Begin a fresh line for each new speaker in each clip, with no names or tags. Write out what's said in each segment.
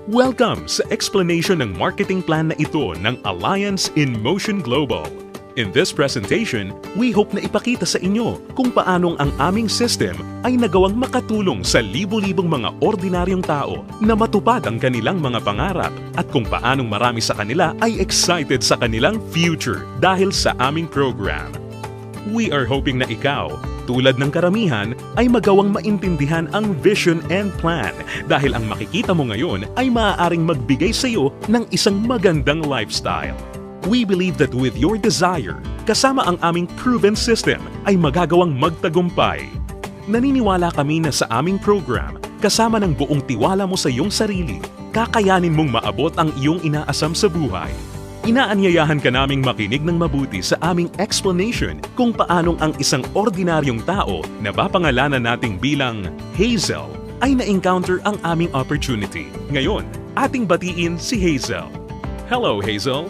Welcome sa explanation ng marketing plan na ito ng Alliance in Motion Global. In this presentation, we hope na ipakita sa inyo kung paanong ang aming system ay nagawang makatulong sa libo-libong mga ordinaryong tao na matupad ang kanilang mga pangarap at kung paanong marami sa kanila ay excited sa kanilang future dahil sa aming program. We are hoping na ikaw, tulad ng karamihan, ay magawang maintindihan ang vision and plan dahil ang makikita mo ngayon ay maaaring magbigay sa iyo ng isang magandang lifestyle. We believe that with your desire, kasama ang aming proven system ay magagawang magtagumpay. Naniniwala kami na sa aming program, kasama ng buong tiwala mo sa iyong sarili, kakayanin mong maabot ang iyong inaasam sa buhay. Inaanyayahan ka naming makinig ng mabuti sa aming explanation kung paanong ang isang ordinaryong tao na papangalanan nating bilang Hazel ay na-encounter ang aming opportunity. Ngayon, ating batiin si Hazel. Hello, Hazel!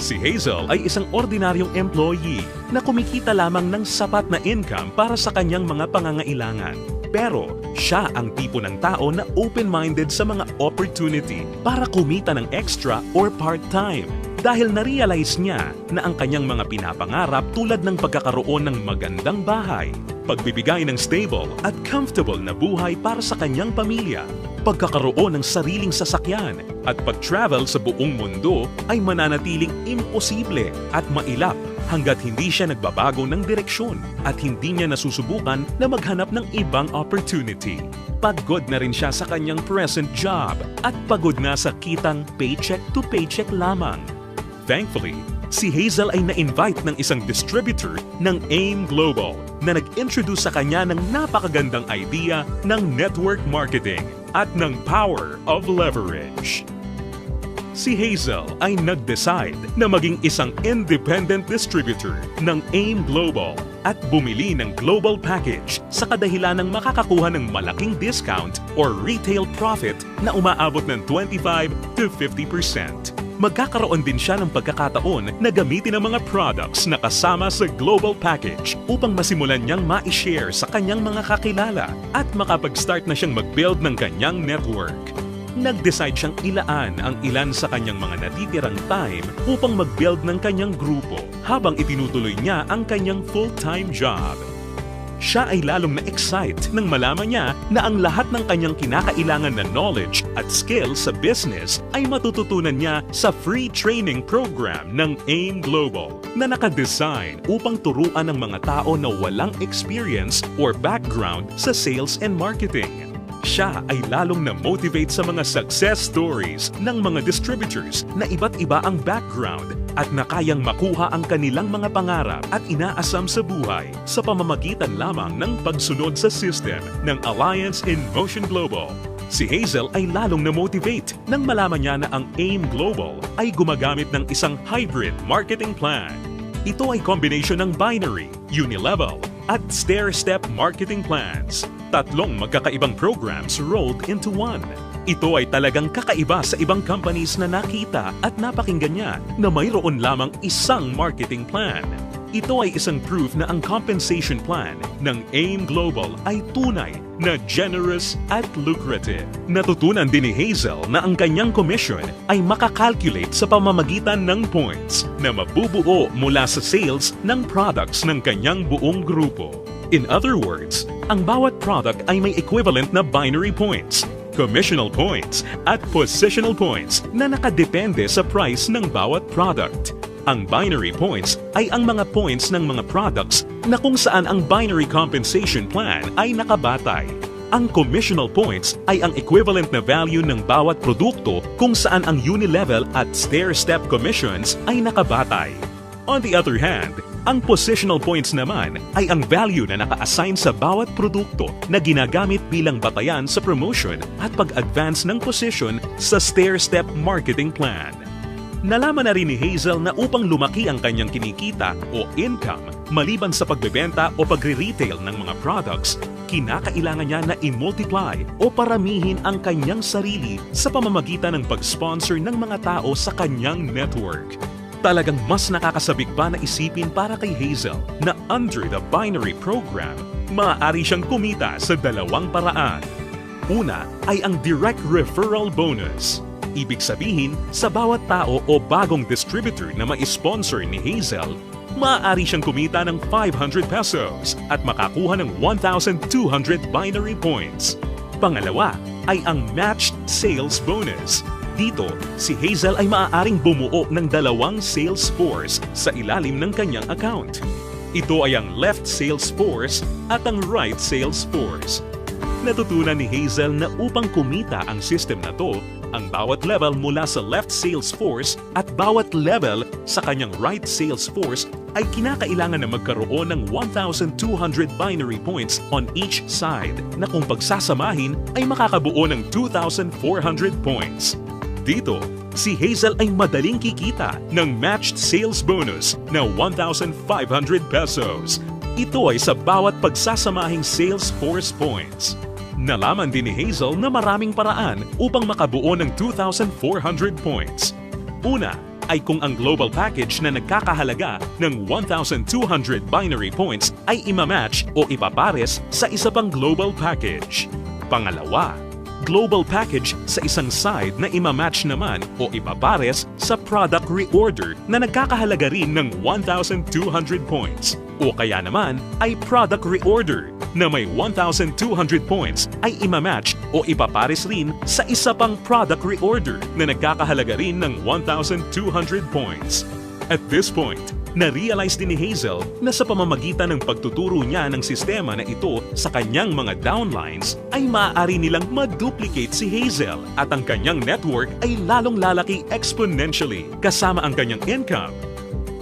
Si Hazel ay isang ordinaryong employee na kumikita lamang ng sapat na income para sa kanyang mga pangangailangan. Pero siya ang tipo ng tao na open-minded sa mga opportunity para kumita ng extra or part-time dahil na-realize niya na ang kanyang mga pinapangarap tulad ng pagkakaroon ng magandang bahay, pagbibigay ng stable at comfortable na buhay para sa kanyang pamilya, pagkakaroon ng sariling sasakyan at pag-travel sa buong mundo ay mananatiling imposible at mailap hanggat hindi siya nagbabago ng direksyon at hindi niya nasusubukan na maghanap ng ibang opportunity. Pagod na rin siya sa kanyang present job at pagod na sa kitang paycheck to paycheck lamang. Thankfully, si Hazel ay na-invite ng isang distributor ng AIM Global na nag-introduce sa kanya ng napakagandang idea ng network marketing at ng power of leverage. Si Hazel ay nag-decide na maging isang independent distributor ng AIM Global at bumili ng global package sa kadahilan ng makakakuha ng malaking discount or retail profit na umaabot ng 25 to 50%. Magkakaroon din siya ng pagkakataon na gamitin ang mga products na kasama sa global package upang masimulan niyang ma-share sa kanyang mga kakilala at makapag-start na siyang mag-build ng kanyang network. Nag-decide siyang ilaan ang ilan sa kanyang mga natitirang time upang mag-build ng kanyang grupo habang itinutuloy niya ang kanyang full-time job. Siya ay lalong na-excite nang malaman niya na ang lahat ng kanyang kinakailangan na knowledge at skills sa business ay matututunan niya sa free training program ng AIM Global na nakadesign upang turuan ng mga tao na walang experience or background sa sales and marketing. Siya ay lalong na-motivate sa mga success stories ng mga distributors na iba't iba ang background at na kayang makuha ang kanilang mga pangarap at inaasam sa buhay sa pamamagitan lamang ng pagsunod sa system ng Alliance in Motion Global. Si Hazel ay lalong na-motivate nang malaman niya na ang AIM Global ay gumagamit ng isang hybrid marketing plan. Ito ay combination ng binary, unilevel, at stair-step marketing plans. Tatlong magkakaibang programs rolled into one. Ito ay talagang kakaiba sa ibang companies na nakita at napakinggan niya na mayroon lamang isang marketing plan. Ito ay isang proof na ang compensation plan ng AIM Global ay tunay na generous at lucrative. Natutunan din ni Hazel na ang kanyang commission ay makakalculate sa pamamagitan ng points na mabubuo mula sa sales ng products ng kanyang buong grupo. In other words, ang bawat product ay may equivalent na binary points, commissional points at positional points na nakadepende sa price ng bawat product. Ang binary points ay ang mga points ng mga products na kung saan ang binary compensation plan ay nakabatay. Ang commissional points ay ang equivalent na value ng bawat produkto kung saan ang unilevel at stair-step commissions ay nakabatay. On the other hand, ang positional points naman ay ang value na naka-assign sa bawat produkto na ginagamit bilang batayan sa promotion at pag-advance ng position sa stair-step marketing plan. Nalaman na rin ni Hazel na upang lumaki ang kanyang kinikita o income maliban sa pagbebenta o pagre-retail ng mga products, kinakailangan niya na i-multiply o paramihin ang kanyang sarili sa pamamagitan ng pag-sponsor ng mga tao sa kanyang network. Talagang mas nakakasabik pa na isipin para kay Hazel na under the binary program, maaari siyang kumita sa dalawang paraan. Una ay ang direct referral bonus. Ibig sabihin, sa bawat tao o bagong distributor na ma-sponsor ni Hazel, maaari siyang kumita ng 500 pesos at makakuha ng 1,200 binary points. Pangalawa ay ang matched sales bonus. Dito, si Hazel ay maaaring bumuo ng 2 sales force sa ilalim ng kanyang account. Ito ay ang left sales force at ang right sales force. Natutunan ni Hazel na upang kumita ang system na to, ang bawat level mula sa left sales force at bawat level sa kanyang right sales force ay kinakailangan na magkaroon ng 1,200 binary points on each side na kung pagsasamahin ay makakabuo ng 2,400 points. Dito, si Hazel ay madaling kikita ng matched sales bonus na 1,500 pesos. Ito ay sa bawat pagsasamahing sales force points. Nalaman din ni Hazel na maraming paraan upang makabuo ng 2,400 points. Una ay kung ang global package na nagkakahalaga ng 1,200 binary points ay imamatch o ipapares sa isa pang global package. Pangalawa, global package sa isang side na imamatch naman o ipapares sa product reorder na nagkakahalaga rin ng 1,200 points. O kaya naman ay product reorder na may 1,200 points ay imamatch o ipapares rin sa isa pang product reorder na nagkakahalaga rin ng 1,200 points. At this point, na-realize din ni Hazel na sa pamamagitan ng pagtuturo niya ng sistema na ito sa kanyang mga downlines ay maaari nilang ma-duplicate si Hazel at ang kanyang network ay lalong lalaki exponentially kasama ang kanyang income.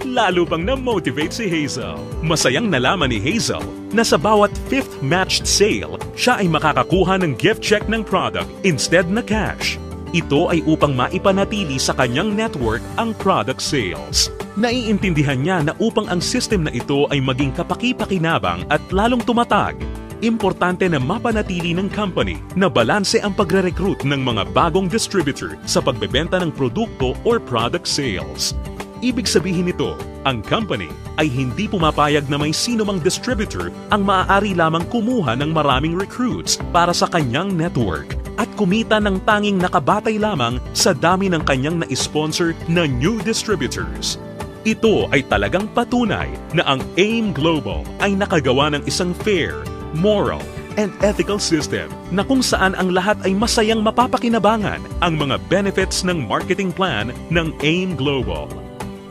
Lalo pang na-motivate si Hazel. Masayang nalaman ni Hazel na sa bawat 5th matched sale, siya ay makakakuha ng gift check ng product instead na cash. Ito ay upang maipanatili sa kanyang network ang product sales. Naiintindihan niya na upang ang system na ito ay maging kapaki-pakinabang at lalong tumatag, importante na mapanatili ng company na balanse ang pagre-recruit ng mga bagong distributor sa pagbebenta ng produkto or product sales. Ibig sabihin nito, ang company ay hindi pumapayag na may sino mang distributor ang maaari lamang kumuha ng maraming recruits para sa kanyang network at kumita ng tanging nakabatay lamang sa dami ng kanyang na-sponsor na new distributors. Ito ay talagang patunay na ang AIM Global ay nakagawa ng isang fair, moral, and ethical system na kung saan ang lahat ay masayang mapapakinabangan ang mga benefits ng marketing plan ng AIM Global.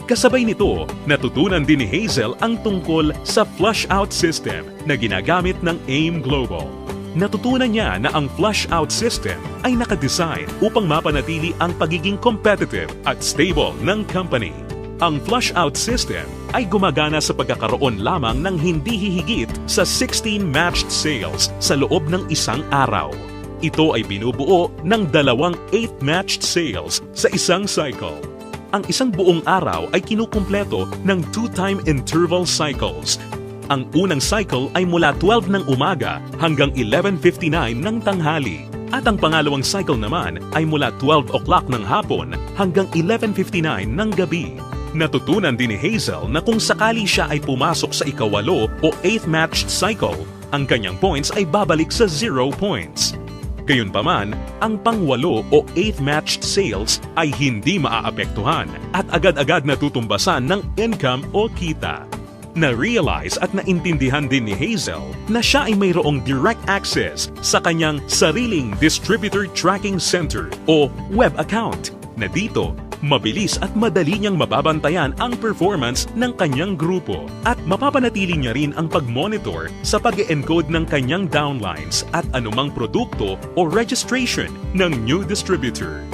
Kasabay nito, natutunan din ni Hazel ang tungkol sa flush-out system na ginagamit ng AIM Global. Natutunan niya na ang flush-out system ay nakadesign upang mapanatili ang pagiging competitive at stable ng company. Ang flush-out system ay gumagana sa pagkakaroon lamang ng hindi hihigit sa 16 matched sales sa loob ng isang araw. Ito ay binubuo ng 2 8th matched sales sa isang cycle. Ang isang buong araw ay kinukumpleto ng 2-time interval cycles. Ang unang cycle ay mula 12 ng umaga hanggang 11:59 ng tanghali. At ang pangalawang cycle naman ay mula 12 o'clock ng hapon hanggang 11:59 ng gabi. Natutunan din ni Hazel na kung sakali siya ay pumasok sa ikawalo o 8th matched cycle, ang kanyang points ay babalik sa 0 points. Gayunpaman, ang pang-8 o 8th matched sales ay hindi maaapektuhan at agad-agad natutumbasan ng income o kita. Na-realize at naintindihan din ni Hazel na siya ay mayroong direct access sa kanyang sariling Distributor Tracking Center o web account na dito mabilis at madali niyang mababantayan ang performance ng kanyang grupo at mapapanatili niya rin ang pag-monitor sa pag-encode ng kanyang downlines at anumang produkto o registration ng new distributor.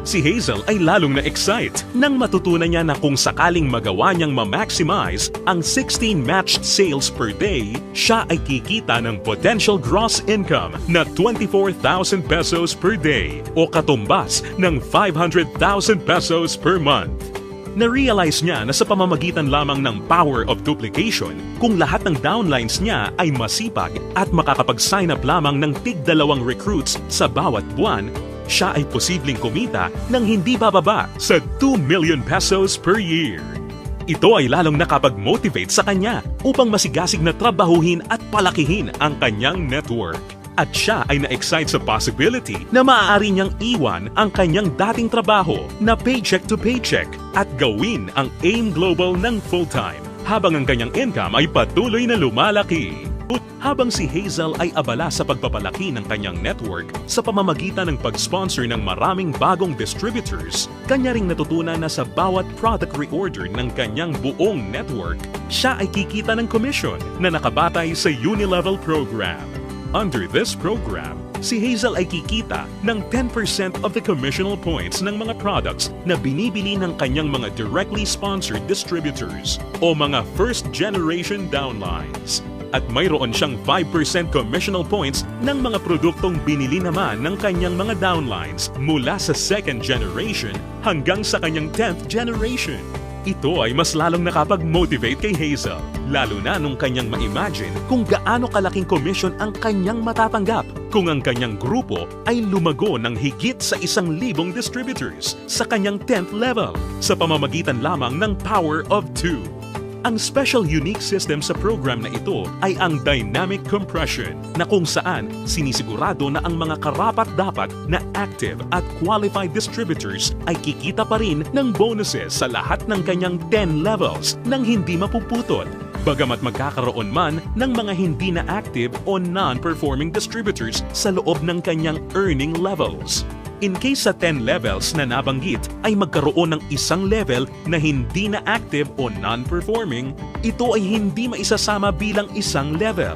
Si Hazel ay lalong na-excite nang matutunan niya na kung sakaling magawa niyang ma-maximize ang 16 matched sales per day, siya ay kikita ng potential gross income na 24,000 pesos per day o katumbas ng 500,000 pesos per month. Na-realize niya na sa pamamagitan lamang ng power of duplication, kung lahat ng downlines niya ay masipag at makakapag-sign up lamang ng tig-2 recruits sa bawat buwan, siya ay posibleng kumita ng hindi bababa sa 2 million pesos per year. Ito ay lalong nakapag-motivate sa kanya upang masigasig na trabahuhin at palakihin ang kanyang network. At siya ay na-excite sa possibility na maaari niyang iwan ang kanyang dating trabaho na paycheck to paycheck at gawin ang AIM Global ng full-time habang ang kanyang income ay patuloy na lumalaki. Habang si Hazel ay abala sa pagpapalaki ng kanyang network sa pamamagitan ng pag-sponsor ng maraming bagong distributors, kanya ring natutunan na sa bawat product reorder ng kanyang buong network, siya ay kikita ng commission na nakabatay sa Unilevel program. Under this program, si Hazel ay kikita ng 10% of the commissional points ng mga products na binibili ng kanyang mga directly sponsored distributors o mga first-generation downlines. At mayroon siyang 5% commissional points ng mga produktong binili naman ng kanyang mga downlines mula sa second generation hanggang sa kanyang 10th generation. Ito ay mas lalong nakapag-motivate kay Hazel, lalo na nung kanyang ma-imagine kung gaano kalaking commission ang kanyang matatanggap kung ang kanyang grupo ay lumago ng higit sa 1,000 distributors sa kanyang 10th level sa pamamagitan lamang ng Power of 2. Ang special unique system sa program na ito ay ang dynamic compression na kung saan sinisigurado na ang mga karapat-dapat na active at qualified distributors ay kikita pa rin ng bonuses sa lahat ng kanyang 10 levels nang hindi mapuputol. Bagamat magkakaroon man ng mga hindi na active o non-performing distributors sa loob ng kanyang earning levels. In case sa 10 levels na nabanggit ay magkaroon ng isang level na hindi na active o non-performing, ito ay hindi maisasama bilang isang level.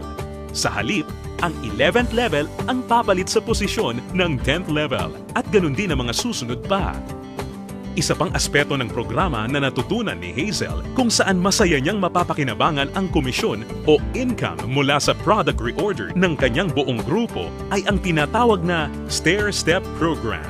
Sa halip, ang 11th level ang papalit sa posisyon ng 10th level at ganun din ang mga susunod pa. Isa pang aspeto ng programa na natutunan ni Hazel kung saan masaya niyang mapapakinabangan ang komisyon o income mula sa product reorder ng kanyang buong grupo ay ang tinatawag na stair-step program.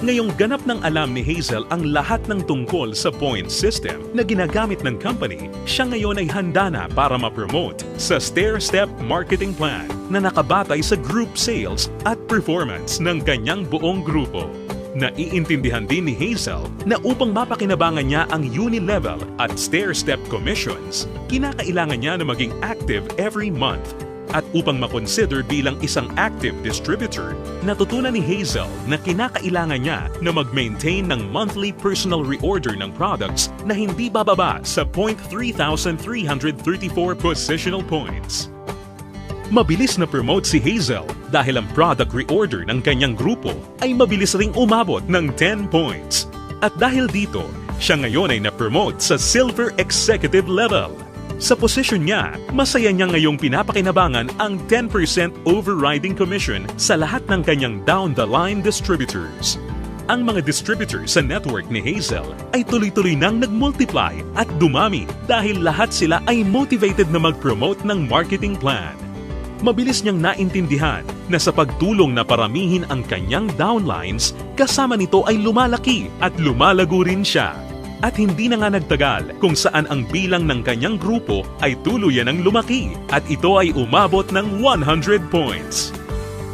Ngayong ganap ng alam ni Hazel ang lahat ng tungkol sa point system na ginagamit ng company, siya ngayon ay handa na para ma-promote sa stair-step marketing plan na nakabatay sa group sales at performance ng kanyang buong grupo. Naiintindihan din ni Hazel na upang mapakinabangan niya ang Unilevel at stair-step commissions, kinakailangan niya na maging active every month. At upang makonsider bilang isang active distributor, natutunan ni Hazel na kinakailangan niya na mag-maintain ng monthly personal reorder ng products na hindi bababa sa 3,334 positional points. Mabilis na promote si Hazel dahil ang product reorder ng kanyang grupo ay mabilis ring umabot ng 10 points. At dahil dito, siya ngayon ay na-promote sa Silver Executive level. Sa posisyon niya, masaya niya ngayong pinapakinabangan ang 10% overriding commission sa lahat ng kanyang down-the-line distributors. Ang mga distributors sa network ni Hazel ay tuloy-tuloy nang nag-multiply at dumami dahil lahat sila ay motivated na mag-promote ng marketing plan. Mabilis niyang naintindihan na sa pagtulong na paramihin ang kanyang downlines, kasama nito ay lumalaki at lumalago rin siya. At hindi na nga nagtagal kung saan ang bilang ng kanyang grupo ay tuluyan ng lumaki at ito ay umabot ng 100 points.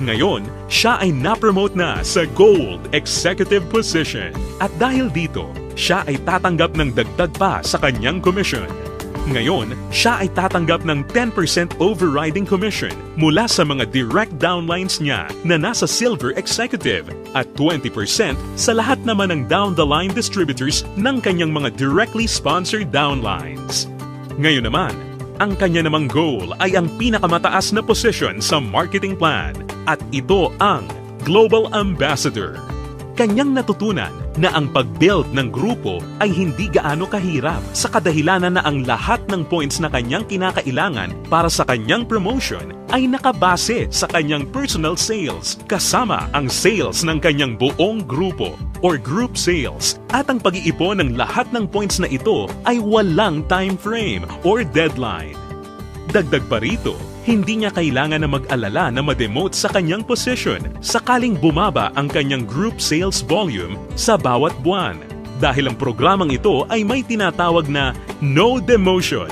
Ngayon, siya ay na-promote na sa Gold Executive position at dahil dito, siya ay tatanggap ng dagdag pa sa kanyang commission. Ngayon, siya ay tatanggap ng 10% overriding commission mula sa mga direct downlines niya na nasa Silver Executive at 20% sa lahat naman ng down-the-line distributors ng kanyang mga directly sponsored downlines. Ngayon naman, ang kanya namang goal ay ang pinakamataas na position sa marketing plan at ito ang Global Ambassador. Kanyang natutunan na ang pag-build ng grupo ay hindi gaano kahirap sa kadahilanan na ang lahat ng points na kanyang kinakailangan para sa kanyang promotion ay nakabase sa kanyang personal sales kasama ang sales ng kanyang buong grupo or group sales at ang pag-iipon ng lahat ng points na ito ay walang time frame or deadline. Dagdag pa rito, hindi niya kailangan na mag-alala na ma-demote sa kanyang position sakaling bumaba ang kanyang group sales volume sa bawat buwan dahil ang programang ito ay may tinatawag na no demotion.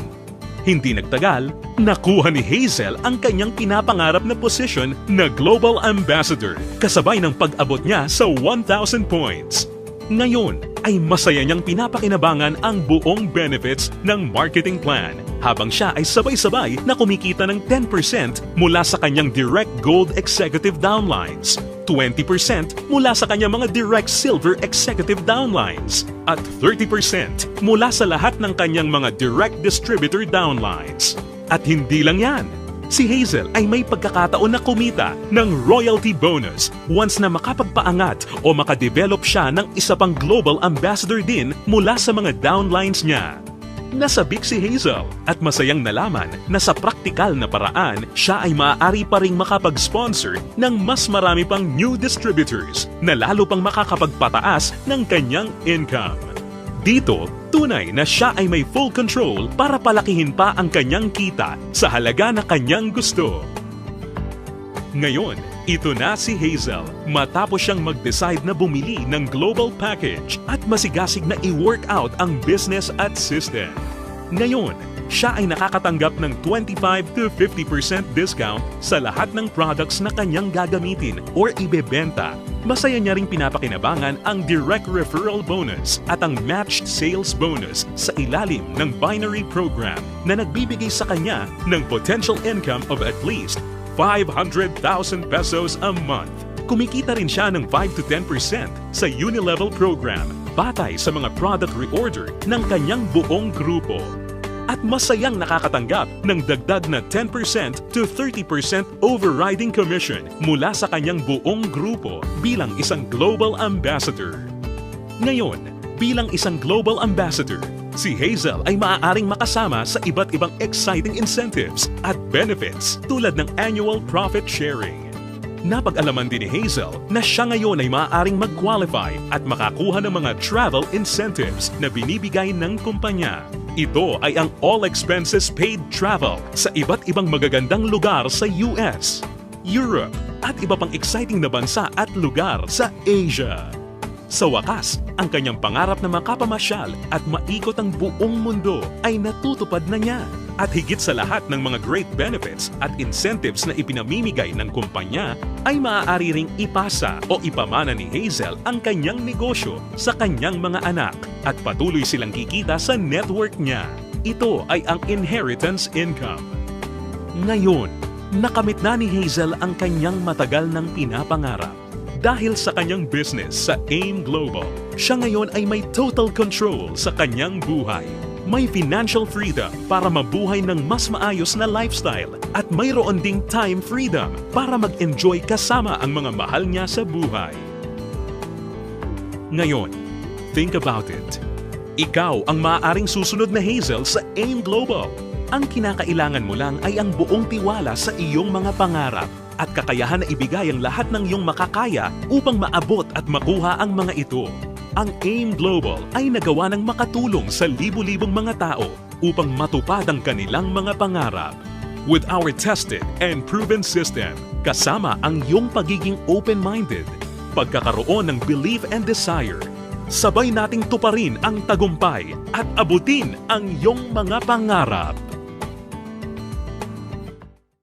Hindi nagtagal, nakuha ni Hazel ang kanyang pinapangarap na position na Global Ambassador kasabay ng pag-abot niya sa 1,000 points. Ngayon ay masaya niyang pinapakinabangan ang buong benefits ng marketing plan habang siya ay sabay-sabay na kumikita ng 10% mula sa kanyang direct gold executive downlines, 20% mula sa kanyang mga direct silver executive downlines, at 30% mula sa lahat ng kanyang mga direct distributor downlines. At hindi lang yan, si Hazel ay may pagkakataon na kumita ng royalty bonus once na makapagpaangat o makadevelop siya ng isa pang global ambassador din mula sa mga downlines niya. Nasabik si Hazel at masayang nalaman na sa praktikal na paraan siya ay maaari pa ring makapag-sponsor ng mas marami pang new distributors na lalo pang makakapagpataas ng kanyang income. Dito, tunay na siya ay may full control para palakihin pa ang kanyang kita sa halaga na kanyang gusto. Ngayon, ito na si Hazel matapos siyang mag-decide na bumili ng global package at masigasig na i-work out ang business at system. Ngayon, siya ay nakakatanggap ng 25 to 50% discount sa lahat ng products na kanyang gagamitin or ibebenta. Masaya niya ring pinapakinabangan ang direct referral bonus at ang matched sales bonus sa ilalim ng binary program na nagbibigay sa kanya ng potential income of at least 500,000 pesos a month. Kumikita rin siya ng 5 to 10% sa Unilevel program batay sa mga product reorder ng kanyang buong grupo. At masayang nakakatanggap ng dagdag na 10% to 30% overriding commission mula sa kanyang buong grupo bilang isang global ambassador. Ngayon, bilang isang global ambassador, si Hazel ay maaaring makasama sa iba't ibang exciting incentives at benefits tulad ng annual profit sharing. Napag-alaman din ni Hazel na siya ngayon ay maaaring mag-qualify at makakuha ng mga travel incentives na binibigay ng kumpanya. Ito ay ang all expenses paid travel sa iba't ibang magagandang lugar sa US, Europe, at iba pang exciting na bansa at lugar sa Asia. Sa wakas, ang kanyang pangarap na makapamasyal at maikot ang buong mundo ay natutupad na niya. At higit sa lahat ng mga great benefits at incentives na ipinamimigay ng kumpanya, ay maaari ring ipasa o ipamana ni Hazel ang kanyang negosyo sa kanyang mga anak at patuloy silang kikita sa network niya. Ito ay ang inheritance income. Ngayon, nakamit na ni Hazel ang kanyang matagal ng pinapangarap. Dahil sa kanyang business sa AIM Global, siya ngayon ay may total control sa kanyang buhay. May financial freedom para mabuhay ng mas maayos na lifestyle at mayroon ding time freedom para mag-enjoy kasama ang mga mahal niya sa buhay. Ngayon, think about it. Ikaw ang maaaring susunod na Hazel sa AIM Global. Ang kinakailangan mo lang ay ang buong tiwala sa iyong mga pangarap at kakayahan na ibigay ang lahat ng iyong makakaya upang maabot at makuha ang mga ito. Ang AIM Global ay nagawa ng makatulong sa libu-libong mga tao upang matupad ang kanilang mga pangarap. With our tested and proven system, kasama ang iyong pagiging open-minded, pagkakaroon ng belief and desire, sabay nating tuparin ang tagumpay at abutin ang iyong mga pangarap.